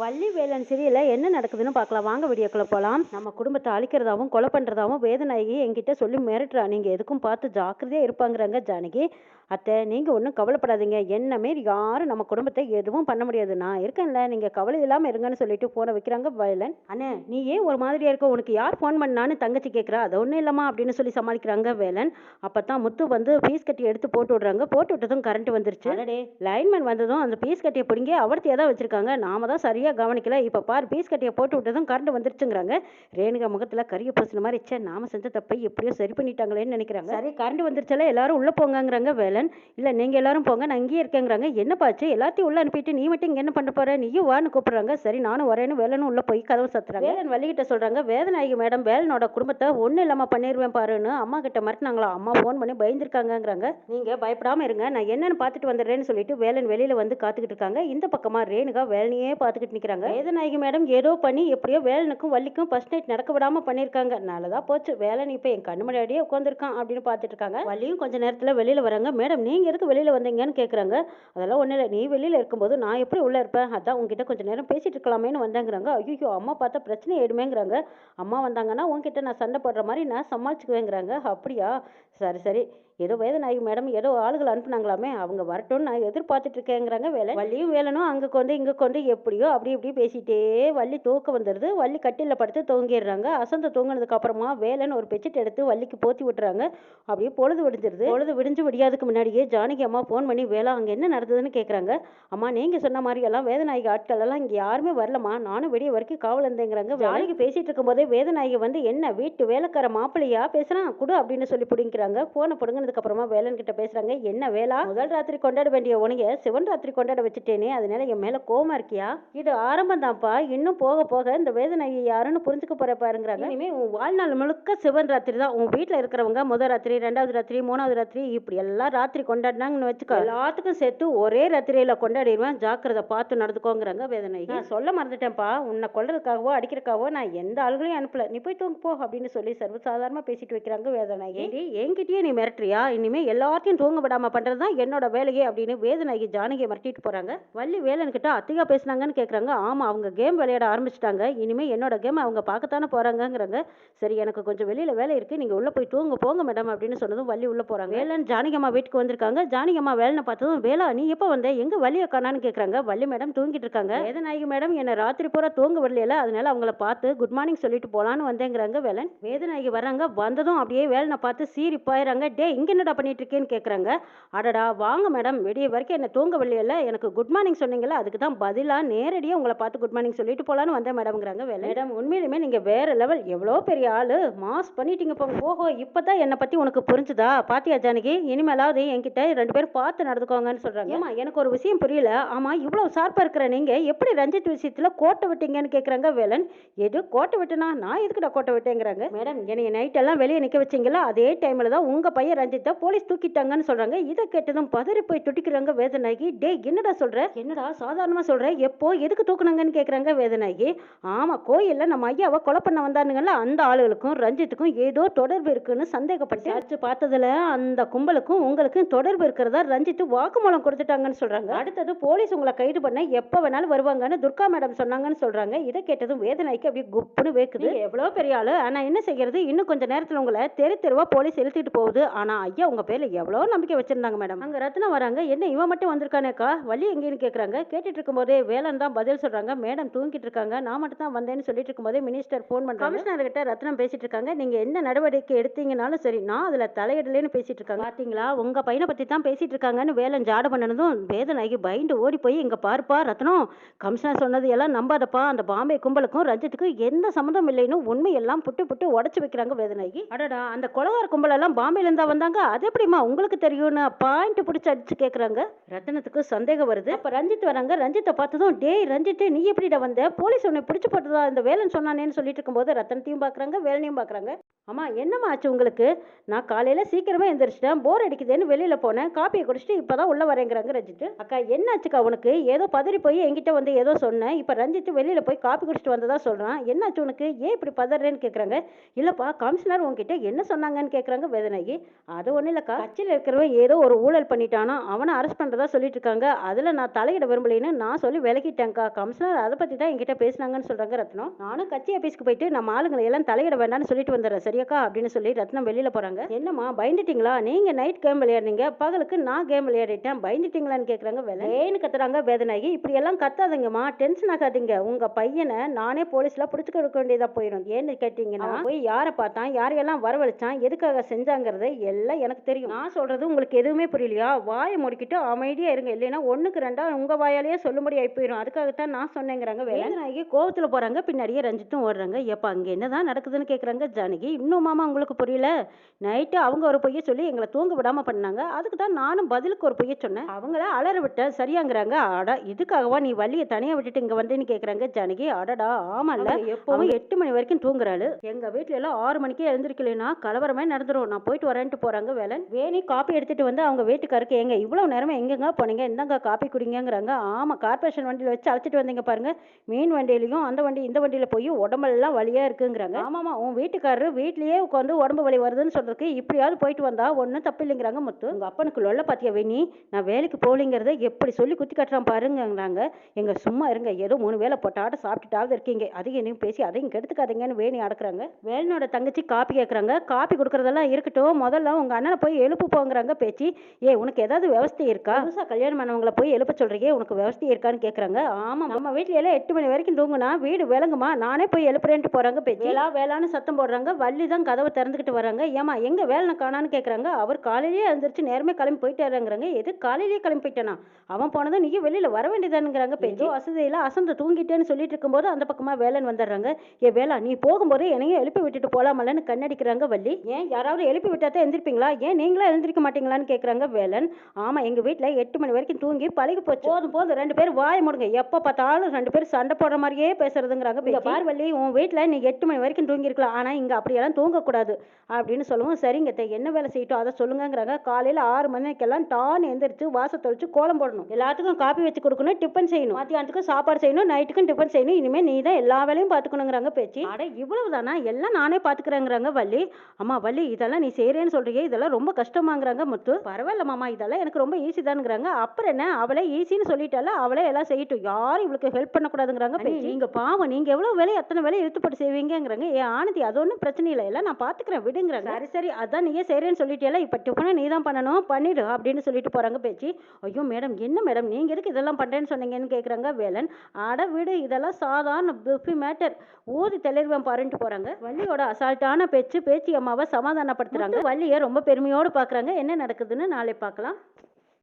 வள்ளி வேலன் சீரியல்ல என்ன நடக்குதுன்னு பார்க்கலாம் வாங்க வீடியோக்குள்ள போகலாம். நம்ம குடும்பத்தை அழிக்கிறதாவும் கொலை பண்ணுறதாவும் வேதநாயகி என்கிட்ட சொல்லி மிரட்டுறா. நீங்கள் எதுக்கும் பார்த்து ஜாக்கிரதையாக இருப்பாங்கிறாங்க ஜானகி. அத்தை நீங்கள் ஒன்றும் கவலைப்படாதீங்க, என்ன மாரி யாரும் நம்ம குடும்பத்தை எதுவும் பண்ண முடியாது, நான் இருக்கேன்ல, நீங்கள் கவலை இல்லாமல் இருங்கன்னு சொல்லிட்டு ஃபோனை வைக்கிறாங்க வேலன். அண்ணே நீ ஏன் ஒரு மாதிரியா இருக்க, உனக்கு யார் ஃபோன் பண்ணான்னு தங்கச்சி கேட்குறா. அது ஒன்றும் இல்லைம்மா அப்படின்னு சொல்லி சமாளிக்கிறாங்க வேலன். அப்போ தான் முத்து வந்து ஃபீஸ் கட்டி எடுத்து போட்டு விட்றாங்க. போட்டு விட்டதும் கரண்ட் வந்துருச்சு. அடடே லைன்மேன் வந்ததும் அந்த ஃபீஸ் கட்டியை பிடிங்கி அவர்த்தியாக தான் வச்சிருக்காங்க, நாம தான் சரியாக கவனிக்கல. இப்போ பார் ஃபீஸ் கட்டியை போட்டு விட்டதும் கரண்ட் வந்துருச்சுங்கிறாங்க. ரேணுகா முகத்தில் கரிய பூசின மாதிரி ச்சே நாம செஞ்ச தப்பை எப்படியோ சரி பண்ணிட்டாங்களேன்னு நினைக்கிறாங்க. சரி கரண்ட் வந்துருச்சால எல்லாரும் உள்ளே போங்கங்கிறாங்க வேலன். இல்லை நீங்கள் எல்லாரும் போங்க, நான் இங்கேயே இருக்கேங்கிறாங்க. என்னப்பாச்சு எல்லாத்தையும் உள்ளே அனுப்பிட்டு நீ மட்டும் இங்கே என்ன பண்ண போற, நீயும் வான்னு கூப்பிடுறாங்க. சரி நானும் வரேன்னு வேலனும் உள்ளே போய் கதவு சத்துறாங்க. வேலன் வள்ளிகிட்ட சொல்கிறாங்க, வேதநாயகி மேடம் வேலனோட குடும்பத்தை ஒன்றும் இல்லாமல் பண்ணிடுவேன் பாருன்னு அம்மா கிட்ட மிரட்டினாங்களா. அம்மா ஃபோன் பண்ணி பயந்துருக்காங்கங்கிறாங்க. நீங்கள் பயப்படாமல் இருங்க, நான் என்னன்னு பார்த்துட்டு வந்துடுறேன்னு சொல்லிட்டு வேலன் வெளியில் வந்து காத்துக்கிட்டு இருக்காங்க. இந்த பக்கமாக ரேணுகா வேலனையே பார்த்துக்கிட்டு நிற்கிறாங்க. வேதநாயகி மேடம் ஏதோ பண்ணி எப்படியோ வேலனுக்கும் வள்ளிக்கும் ஃபர்ஸ்ட் நைட் நடக்க விடாமல் பண்ணியிருக்காங்க. நல்லதா போச்சு, வேலன் இப்போ என் கண்ணு முன்னாடியே உட்காந்துருக்கான் அப்படின்னு பார்த்துட்டு இருக்காங்க. வள்ளியும் கொஞ்சம் நேரத்தில் வெளியில் வராங்க. மேடம் நீங்கள் எதுக்கு வெளியில் வந்தீங்கன்னு கேட்குறாங்க. அதெல்லாம் ஒன்றும் இல்லை, நீ வெளியில் இருக்கும்போது நான் எப்படி உள்ளே இருப்பேன், அதான் உங்ககிட்ட கொஞ்சம் நேரம் பேசிட்டு இருக்கலாமேன்னு வந்தேங்கிறாங்க. ஐயோ அம்மா பார்த்தா பிரச்சனை ஆயிடுமேங்கிறாங்க. அம்மா வந்தாங்கன்னா உங்ககிட்ட நான் சண்டை போடுற மாதிரி நான் சமாளிச்சுக்குவேங்கிறாங்க. அப்படியா, சரி சரி, ஏதோ வேதநாயகி மேடம் ஏதோ ஆளுகள் அனுப்புனாங்களாமே, அவங்க வரட்டும்னு நான் எதிர்பார்த்துட்டு இருக்கேங்கிறாங்க வேலன். வள்ளியும் வேலனும் அங்கே கொண்டு இங்கே கொண்டு எப்படியோ அப்படி இப்படி பேசிட்டே வள்ளி தூக்கம் வந்துடுது. வள்ளி கட்டிலில் படுத்து தூங்கிடுறாங்க. அசந்து தூங்கினதுக்கு அப்புறமா வேலன் ஒரு பெட்ஷீட் எடுத்து வள்ளிக்கு போத்தி விட்டுறாங்க. அப்படியே பொழுது விடிஞ்சிருது. பொழுது விடிஞ்சு விடியாதுக்கு முன்னாடியே ஜானகி அம்மா ஃபோன் பண்ணி வேலா அங்கே என்ன நடந்ததுன்னு கேட்குறாங்க. அம்மா நீங்கள் சொன்ன மாதிரி எல்லாம் வேதநாயகி ஆட்கள் எல்லாம் இங்கே யாருமே வரலம்மா, நானும் விடிய வரைக்கும் காவல் இருந்தேங்கிறாங்க. ஜானகி பேசிட்டு இருக்கும்போதே வேதநாயகி வந்து என்ன வீட்டு வேலைக்கார மாப்பிள்ளையா பேசுறான் குடு அப்படின்னு சொல்லி பிடிக்கிறாங்க. ஃபோனை பிடுங்கினதுக்கு அப்புறமா வேலன் கிட்ட பேசுறாங்க. என்ன வேலா, முதல் ராத்திரி கொண்டாட வேண்டிய உனக்கு சிவன் ராத்திரி கொண்டாட வச்சுட்டேனே, அதனால என் மேல கோவமா இருக்கியா? இது ஆரம்பம் தான்ப்பா, இன்னும் போக போக இந்த வேதநாயகி யாருன்னு புரிஞ்சுக்க போற பாருங்கிறாங்க. இனிமே உன் வாழ்நாள் முழுக்க சிவன் ராத்திரி தான். உன் வீட்டில் இருக்கிறவங்க முதல் ராத்திரி, ரெண்டாவது ராத்திரி, மூணாவது ராத்திரி இப்படி எல்லாம் ராத்திரி கொண்டாடினாங்கன்னு வச்சுக்கோ, எல்லாத்துக்கும் சேர்த்து ஒரே ராத்திரியில கொண்டாடிடுவேன், ஜாக்கிரதை பார்த்து நடந்துக்கோங்கிறாங்க வேதநாயகி. நான் சொல்ல மறந்துட்டேன்ப்பா, உன்னை கொல்றதுக்காகவோ அடிக்கிறதுக்காகவோ நான் எந்த ஆளுகளையும் அனுப்பல, நீ போய் தூங்க போ அப்படின்னு சொல்லி சர்வசாதாரணமா பேசிட்டு வைக்கிறாங்க வேதநாயகி. என்கிட்டயே நீ மிரட்டுறியா, இனிமே எல்லாத்தையும் தூங்க விடாம பண்றதுதான் என்னோட வேலையே அப்படின்னு வேதநாயகி ஜானகியை மிரட்டிட்டு போறாங்க. வள்ளி வேலன் கிட்ட அத்திகா பேசினாங்கன்னு கேட்குறாங்க. ஆமா அவங்க கேம் விளையாட ஆரம்பிச்சிட்டாங்க, இனிமே என்னோட கேம் அவங்க பார்க்கத்தானே போறாங்கிறாங்க. சரி எனக்கு கொஞ்சம் வெளியில வேலை இருக்கு, நீங்க உள்ள போய் தூங்க போங்க மேடம் அப்படின்னு சொன்னதும் வள்ளி உள்ள போறாங்க. வேலன் ஜானகி அம்மா வீட்டுக்கு வந்திருக்காங்க. ஜானகி அம்மா வேலனை பார்த்ததும் வேலா நீ எப்போ வந்த, எங்க வள்ளியை காணான்னு கேட்குறாங்க. வள்ளி மேடம் தூங்கிட்டு இருக்காங்க. வேதநாயகி மேடம் என்ன ராத்திரி பூரா தூங்க விடல, அதனால அவங்கள பார்த்து குட் மார்னிங் சொல்லிட்டு போலான்னு வந்தேங்கிறாங்க வேலன். வேதநாயகி வர்றாங்க. வந்ததும் அப்படியே வேலனை பார்த்து சீறி பாயிறாங்க. டே இங்க என்னடா பண்ணிட்டு இருக்கேன்னு கேட்குறாங்க. அடடா வாங்க மேடம், விடிய வரைக்கும் என்ன தூங்க விடல, எனக்கு குட் மார்னிங் சொன்னீங்களா, அதுக்கு தான் பதிலாக நேரடியாக உங்களை பார்த்து குட் மார்னிங் சொல்லிட்டு போலான்னு வந்தேன் மேடம்ங்கிறாங்க. மேடம் உண்மையிலுமே நீங்கள் வேற லெவல், எவ்வளோ பெரிய ஆளு, மாஸ் பண்ணிட்டீங்க போங்க. ஓஹோ இப்போதான் என்னை பற்றி உனக்கு புரிஞ்சுதா, பாத்தியா ஜானகி, இனிமேலாவது என்கிட்ட ரெண்டு பேரும் பார்த்து நடந்துக்கோங்கன்னு சொல்கிறாங்க. ஏமா எனக்கு ஒரு விஷயம் புரியல, ஆமாம் இவ்வளோ ஷார்ப்பாக இருக்கிற நீங்கள் எப்படி ரஞ்சித் விஷயத்தில் கோட்டை விட்டீங்கன்னு கேட்குறாங்க வேலன். எது கோட்டை விட்டுனா, நான் எதுக்குடா கோட்டை விட்டேங்கிறாங்க. மேடம் என்னை நைட்டெல்லாம் வெளியே நிற்க வச்சிங்களா, அதே டைமில் தான் உங்கள் பையன் ரஞ்சித்தை போலீஸ் தூக்கிட்டாங்கன்னு சொல்கிறாங்க. இதை கேட்டதும் பதறி போய் துடிக்கிறாங்க வேதநாயகி. டே என்னடா சொல்கிற, என்னடா சாதாரணமாக சொல்கிற, எப்போ எதுக்கு தூக்குனாங்கன்னு கேட்குறாங்க வேதநாயகி. ஆமாம் கோயிலில் நம்ம ஐயாவை கொலை பண்ண வந்தானுங்கல்ல, அந்த ஆளுகளுக்கும் ரஞ்சித்துக்கும் ஏதோ தொடர்பு இருக்குன்னு சந்தேகப்பட்டு அச்சு பார்த்ததுல அந்த கும்பலுக்கும் உங்களுக்கும் தொடர்பு இருக்கிறதா ரஞ்சித் வாக்குமூலம் கொடுத்துட்டாங்கன்னு சொல்கிறாங்க. அடுத்தது போலீஸ் உங்களை கைது பண்ண எப்போ வேணாலும் வருவாங்கன்னு துர்கா மேடம் சொன்னாங்கன்னு சொல்கிறாங்க. இதை கேட்டதும் வேதநாயகி அப்படியே குப்புன்னு வேக்குது. எவ்வளோ பெரிய ஆளு, ஆனால் என்ன செய்யறது, இன்னும் கொஞ்சம் நேரத்தில் உங்களை தெரு தெருவா போலீஸ் இழுத்துட்டு போகுது. ஆனால் ஐயா உங்கள் பேரில் எவ்வளோ நம்பிக்கை வச்சிருந்தாங்க மேடம். அங்கே ரத்னா வராங்க. என்ன இவன் மட்டும் வந்திருக்கானேக்கா, வள்ளி எங்கேன்னு கேட்குறாங்க. கேட்டுட்டு இருக்கும்போதே வேலன் தான் பதில் சொல்கிறாங்க. மேடம் தூங்கிட்டு இருக்காங்க, நான் மட்டும் தான் வந்தேன்னு சொல்லிட்டு இருக்கும்போதே மினிஸ்டர் ஃபோன் பண்ணுறாங்க. கமிஷனர் கிட்ட ரத்னம் பேசிட்டு இருக்காங்க. நீங்கள் என்ன நடவடிக்கை எடுத்தீங்கனாலும் சரி, நான் அதில் தலையிடலேன்னு பேசிட்டு இருக்காங்க. பார்த்தீங்களா உங்கள் பையனை பற்றி தான் பேசிட்டு இருக்காங்கன்னு வேலன் ஜாட பண்ணனதும் வேதநாயகி பயந்து ஓடி போய் இங்கே பாருப்பா ரத்னம், கமிஷனர் சொன்னது எல்லாம் நம்பாதப்பா, அந்த பாம்பே கும்பலுக்கும் ரஞ்சித்துக்கும் எந்த சம்மந்தம் இல்லைன்னு உண்மையெல்லாம் புட்டு புட்டு உடச்சு வைக்கிறாங்க வேதநாயகி. அடடா அந்த கொலகார கும்பலெல்லாம் பாம்பேலேருந்தா வந்தாங்க, அது எப்படிமா உங்களுக்கு தெரியும்னு பாயிண்ட் பிடிச்சி அடிச்சு கேட்குறாங்க. ரத்தனத்துக்கு சந்தேகம் வருது. அப்போ ரஞ்சித் வராங்க. ரஞ்சித்தை பார்த்ததும் டேய் ரஞ்சித் நீ எப்படிடா வந்த, போலீஸ் உன்னை பிடிச்சி போட்டதா இந்த வேலன் சொன்னானேன்னு சொல்லிட்டு இருக்கும்போது ரத்தனத்தையும் பார்க்குறாங்க வேலனையும் பார்க்குறாங்க. அம்மா என்னம்மா ஆச்சு உங்களுக்கு, நான் காலையில் சீக்கிரமே எந்திரிச்சிட்டேன், போர் அடிக்குதுன்னு வெளியில் போனேன், காப்பியை குடிச்சிட்டு இப்போ தான் உள்ளே வரேங்கிறாங்க ரஞ்சித். அக்கா என்னாச்சுக்கா உனக்கு, ஏதோ பதறி போய் என்கிட்ட வந்து ஏதோ சொன்னேன், இப்போ ரஞ்சித் வெளியில் போய் காப்பி குடிச்சிட்டு வந்ததா சொல்கிறான், என்னாச்சு உனக்கு, ஏன் இப்படி பதறேன்னு கேட்குறாங்க. இல்லைப்பா கமிஷனர் உங்ககிட்ட என்ன சொன்னாங்கன்னு கேட்குறாங்க வேதநாயகி. அது ஒன்றும் இல்லைக்கா, கட்சியில் இருக்கிறவன் ஏதோ ஒரு ஊழல் பண்ணிட்டானா அவனை அரெஸ்ட் பண்ணுறதா சொல்லிட்டு இருக்காங்க. அதில் நான் தலையிட விரும்பலைன்னு நான் சொல்லி விலகிட்டேன்க்கா. கமிஷனர் அதை பற்றி தான் என்கிட்ட பேசினாங்கன்னு சொல்கிறாங்க ரத்னம். நானும் கட்சி ஆஃபீஸ்க்கு போயிட்டு நம்ம ஆளுங்களை எல்லாம் தலையிட வேண்டாம்னு சொல்லிட்டு வந்துடுறேன் சரியாக்கா அப்படின்னு சொல்லி ரத்னம் வெளியில் போகிறாங்க. என்னம்மா பயந்துட்டீங்களா? நீங்கள் நைட் கேம் விளையாடுனீங்க, பகலுக்கு நான் கேம் விளையாடிட்டேன், பயந்துட்டீங்களான்னு கேட்குறாங்க. ஏன்னு கத்துறாங்க வேதனாகி. இப்படி எல்லாம் கத்தாதீங்கம்மா, டென்ஷன் ஆகாதீங்க. உங்கள் பையனை நானே போலீஸில் பிடிச்சி கொடுக்க வேண்டியதாக போயிடும். ஏன்னு கேட்டிங்கன்னா போய் யாரை பார்த்தான், யாரையெல்லாம் வரவழைச்சான், எதுக்காக செஞ்சாங்கிறது எல்லாம் எனக்கு தெரியும். நான் சொல்றது உங்களுக்கு எதுவுமே புரியலையா? வாயை முடிக்கிட்டு அமைதியா இருங்க, இல்லைன்னா ஒண்ணுக்கு ரெண்டா உங்க வாயாலேயே சொல்லும்படி ஆகி போயிடும். அதுக்காகத்தான் நான் சொன்னேங்கிறாங்க. வேதனாகி கோவத்துல போறாங்க. பின்னாடியே ரஞ்சித்தும் ஓடுறாங்க. எப்ப அங்க என்னதான் நடக்குதுன்னு கேக்குறாங்க ஜானகி. இன்னும் மாமா உங்களுக்கு புரியல? நைட்டு அவங்க ஒரு பொய்ய சொல்லி எங்களை தூங்க விடாம பண்ணாங்க. அதுக்கு தான் நானும் பதிலுக்கு ஒரு பொய்ய சொன்னேன். அவங்கள அலற விட்டேன் சரியாங்கிறாங்க. அடா, இதுக்காகவா நீ வள்ளியை தனியா விட்டுட்டு இங்க வந்தேன்னு கேக்குறாங்க ஜானகி. அடடா ஆமால, எப்பவும் 8 மணி வரைக்கும் தூங்குறாள். எங்க வீட்டுல எல்லாம் 6 மணிக்கே எழுந்திருக்கலைன்னா கலவரமே நடந்துரும். நான் போயிட்டு வரேன்ட்டு போறாங்க வேலன். வேணி காப்பி எடுத்துட்டு வந்து அவங்க வீட்டுக்காருக்கு, எங்க இவ்வளவு நேரமா எங்கெங்க போனீங்க, இந்தாங்க காப்பி குடிங்கிறாங்க. ஆமா, கார்பரேஷன் வண்டியில வச்சு அழைச்சிட்டு வந்தீங்க பாருங்க, மீன் வண்டியிலையும் அந்த வண்டி இந்த வண்டியில போய் உடம்பெல்லாம் வலியா இருக்குங்கிறாங்க. ஆமாமா, உன் வீட்டுக்காரரு வீட்லயே உட்காந்து உடம்பு வலி வருதுன்னு சொல்றதுக்கு இப்படியாவது போயிட்டு வந்தா ஒன்றும் தப்பு இல்லைங்கிறாங்க முத்து. உங்க அப்பனுக்கு லொல்ல பாத்தியா வேணி, நான் வேலைக்கு போகலைங்கிறத எப்படி சொல்லி குத்தி கட்டுறான் பாருங்கிறாங்க. எங்க சும்மா இருங்க, ஏதோ 3 வேளை போட்டாட்ட சாப்பிட்டுட்டாவது இருக்கீங்க, அதையும் என்னையும் பேசி அதையும் கெடுத்துக்காதீங்கன்னு வேணி அடக்குறாங்க. வேலனோட தங்கச்சி காப்பி கேட்குறாங்க. காப்பி கொடுக்குறதெல்லாம் இருக்கட்டும், முதல்ல உங்க அண்ணனை போய் எழுப்பு போங்கிறாங்க பேச்சு. உனக்கு ஏதாவது விவஸ்தை இருக்கா? புதுசா கல்யாணம் பண்ணவங்களை போய் எழுப்ப சொல்றீங்க, உனக்கு விவஸ்தை இருக்கான்னு கேட்குறாங்க. ஆமா, நம்ம வீட்டுல எல்லாம் 8 மணி வரைக்கும் தூங்குனா வீடு விளங்குமா, நானே போய் எழுப்புறேன்ட்டு போறாங்க பேச்சு. வேளான்னு சத்தம் போடுறாங்க. வள்ளி தான் கதவை திறந்துக்கிட்டு வராங்க. ஏமா எங்க வேலனை காணான்னு கேட்குறாங்க. அவர் காலையிலேயே எழுந்திரிச்சு நேரமே கிளம்பி போயிட்டாருங்கிறாங்க. எது காலையிலேயே கிளம்பி போயிட்டானா? அவன் போனதும் நீங்க வெளியில வர வேண்டியதானுங்கிறாங்க பேச்சு. வசதியில அசந்து தூங்கிட்டேன்னு சொல்லிட்டு இருக்கும்போது அந்த பக்கமா வேலன் வந்துடுறாங்க. வேலா, நீ போகும்போது என்னையும் எழுப்பி விட்டுட்டு போலாமல்லன்னு கண்ணடிக்கிறாங்க வள்ளி. யாராவது எழுப்பி விட்டாதான் எந்திரிப்பீங்களா? நீங்களா எழுந்திரிக்க மாட்டீங்களான்னு கேட்குறாங்க வேலன். ஆமா, எங்க வீட்டுல 8 மணி வரைக்கும் தூங்கி பழகி போச்சு. போதும் போதும், 2 பேரும் வாய முடுங்க. எப்ப பார்த்தாலும் 2 பேரும் சண்டை போடுற மாதிரியே பேசுறதுங்கிறாங்க. பார்வள்ளி, உன் வீட்டுல நீ 8 மணி வரைக்கும் தூங்கி இருக்கலாம், ஆனா இங்க அப்படியெல்லாம் தூங்கக்கூடாது அப்படின்னு சொல்லவும், சரிங்க என்ன வேலை செய்யட்டும் அதை சொல்லுங்கிறாங்க. காலையில 6 மணிக்கெல்லாம் டான் எந்திரிச்சு வாசல் தொழிச்சு கோலம் போடணும், எல்லாத்துக்கும் காப்பி வச்சு கொடுக்கணும், டிஃபன் செய்யணும், மத்தியானத்துக்கும் சாப்பாடு செய்யணும், நைட்டுக்கும் டிஃபன் செய்யணும். இனிமே நீ தான் எல்லா வேலையும் பாத்துக்கணுங்கிறாங்க பேச்சு. அட இவ்வளவுதானா, எல்லாம் நானே பாத்துக்கிறேங்கிறாங்க வள்ளி. அம்மா வள்ளி, இதெல்லாம் நீ செய்யறேன்னு சொல்றீங்க, இதெல்லாம் ரொம்ப கஷ்டமாங்கிறாங்க முத்து. பரவாயில்ல மாமா, இதெல்லாம் எனக்கு ரொம்ப ஈஸி தானுங்கிறாங்க. அப்புறம் என்ன, அவளே ஈஸின்னு சொல்லிட்டால, அவளே எல்லாம் செய்யட்டும், யாரும் இவளுக்கு ஹெல்ப் பண்ணக்கூடாதுங்கிறாங்க பேச்சு. நீங்க பாவம், நீங்க எவ்வளவு வேலை அத்தனை வேலை இழுத்துப்பட்டு செய்வீங்கிறாங்க. ஆனந்தி, அது ஒன்றும் பிரச்சனை இல்லை, எல்லாம் நான் பாத்துக்கிறேன் விடுங்கிறாங்க. சரி சரி, அதான் நீயே செய்யறேன்னு சொல்லிட்டேல, இப்ப டிஃபனை நீ தான் பண்ணணும், பண்ணிடு அப்படின்னு சொல்லிட்டு போறாங்க பேச்சு. ஐயோ மேடம், என்ன மேடம் நீங்க எதுக்கு இதெல்லாம் பண்றேன்னு சொன்னீங்கன்னு கேட்குறாங்க வேலன். அட விடு, இதெல்லாம் சாதாரண பிஃபி மேட்டர், ஊதி தெளிர்வன் பாருன்ட்டு போறாங்க. வள்ளியோட அசால்ட்டான பேச்சு பேச்சி அம்மாவை சமாதானப்படுத்துறாங்க. வள்ளியை ரொம்ப பெருமையோடு பாக்குறாங்க. என்ன நடக்குதுன்னு நாளை பார்க்கலாம்.